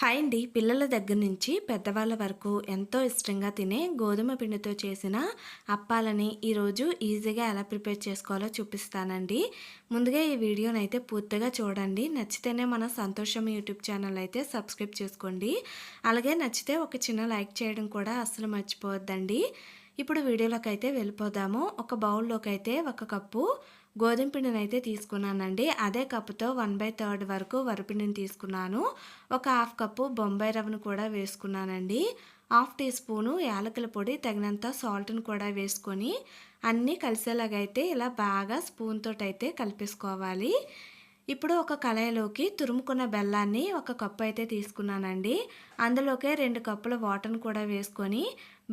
Hi అండి. పిల్లల దగ్గర నుంచి పెద్దవాళ్ళ వరకు ఎంతో ఇష్టంగా తినే గోధుమ పిండితో చేసిన అప్పాలని ఈరోజు ఈజీగా ఎలా ప్రిపేర్ చేసుకోవాలో చూపిస్తానండి. ముందుగా ఈ వీడియోనైతే పూర్తిగా చూడండి. నచ్చితేనే మన సంతోషం యూట్యూబ్ ఛానల్ అయితే సబ్స్క్రైబ్ చేసుకోండి. అలాగే నచ్చితే ఒక చిన్న లైక్ చేయడం కూడా అస్సలు మర్చిపోవద్దండి. ఇప్పుడు వీడియోలోకి అయితే వెళ్ళిపోదాము. ఒక బౌల్లోకి అయితే 1 కప్పు గోధుమ పిండిని అయితే తీసుకున్నానండి. అదే కప్పుతో 1/3 వరకు వరిపిండిని తీసుకున్నాను. ఒక హాఫ్ కప్పు బొంబాయి రవ్వను కూడా వేసుకున్నానండి. హాఫ్ టీ స్పూను యాలకుల పొడి, తగినంత సాల్ట్ని కూడా వేసుకొని అన్నీ కలిసేలాగైతే ఇలా బాగా స్పూన్ తోటి అయితే కలిపేసుకోవాలి. ఇప్పుడు ఒక కళాయిలోకి తురుముకున్న బెల్లాన్ని 1 కప్పు అయితే తీసుకున్నానండి. అందులోకే 2 కప్పుల వాటర్ని కూడా వేసుకొని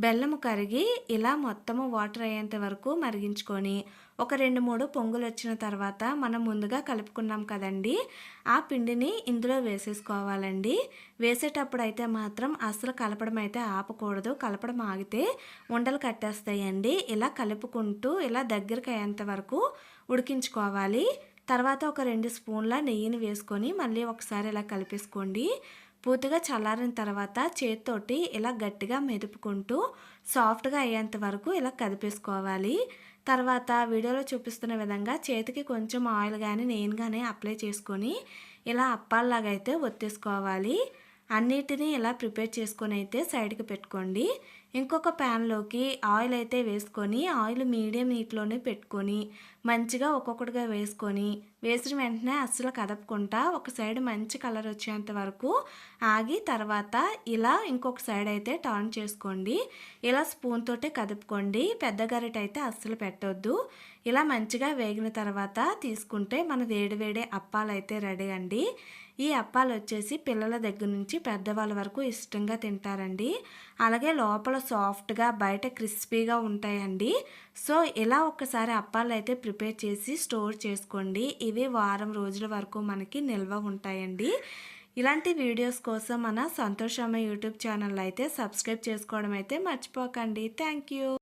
బెల్లము కరిగి ఇలా మొత్తము వాటర్ అయ్యేంత వరకు మరిగించుకొని ఒక 2-3 పొంగులు వచ్చిన తర్వాత మనం ముందుగా కలుపుకున్నాం కదండి, ఆ పిండిని ఇందులో వేసేసుకోవాలండి. వేసేటప్పుడు అయితే మాత్రం అస్సలు కలపడం అయితే ఆపకూడదు. కలపడం ఆగితే ఉండలు కట్టేస్తాయండి. ఇలా కలుపుకుంటూ ఇలా దగ్గరికి అయ్యేంత వరకు ఉడికించుకోవాలి. తర్వాత ఒక 2 స్పూన్ల నెయ్యిని వేసుకొని మళ్ళీ ఒకసారి ఇలా కలిపేసుకోండి. పూర్తిగా చల్లారిన తర్వాత చేతితోటి ఇలా గట్టిగా మెదుపుకుంటూ సాఫ్ట్గా అయ్యేంత వరకు ఇలా కదిపేసుకోవాలి. తర్వాత వీడియోలో చూపిస్తున్న విధంగా చేతికి కొంచెం ఆయిల్ కానీ నెయ్యిని కానీ అప్లై చేసుకొని ఇలా అప్పాల్లాగా అయితే ఒత్తేసుకోవాలి. అన్నిటినీ ఇలా ప్రిపేర్ చేసుకొని అయితే సైడ్కి పెట్టుకోండి. ఇంకొక ప్యాన్లోకి ఆయిల్ అయితే వేసుకొని ఆయిల్ మీడియం హీట్లోనే పెట్టుకొని మంచిగా ఒక్కొక్కటిగా వేసుకొని వేసిన వెంటనే అస్సలు కదపకుండా ఒక సైడ్ మంచి కలర్ వచ్చేంత వరకు ఆగి తర్వాత ఇలా ఇంకొక సైడ్ అయితే టర్న్ చేసుకోండి. ఇలా స్పూన్ తోటే కదుపుకోండి. పెద్ద గరిట అయితే అస్సలు పెట్టొద్దు. ఇలా మంచిగా వేగిన తర్వాత తీసుకుంటే మన వేడి అప్పాలు అయితే రెడీ అండి. ఈ అప్పాలు వచ్చేసి పిల్లల దగ్గర నుంచి పెద్దవాళ్ళ వరకు ఇష్టంగా తింటారండి. అలాగే లోపల సాఫ్ట్గా బయట క్రిస్పీగా ఉంటాయండి. సో ఇలా ఒక్కసారి అప్పాలు అయితే ప్రిపేర్ చేసి స్టోర్ చేసుకోండి. ఇవి వారం రోజుల వరకు మనకి నిల్వ ఉంటాయండి. ఇలాంటి వీడియోస్ కోసం మన సంతోషమ్మ యూట్యూబ్ ఛానల్ అయితే సబ్స్క్రైబ్ చేసుకోవడం అయితే మర్చిపోకండి. Thank you.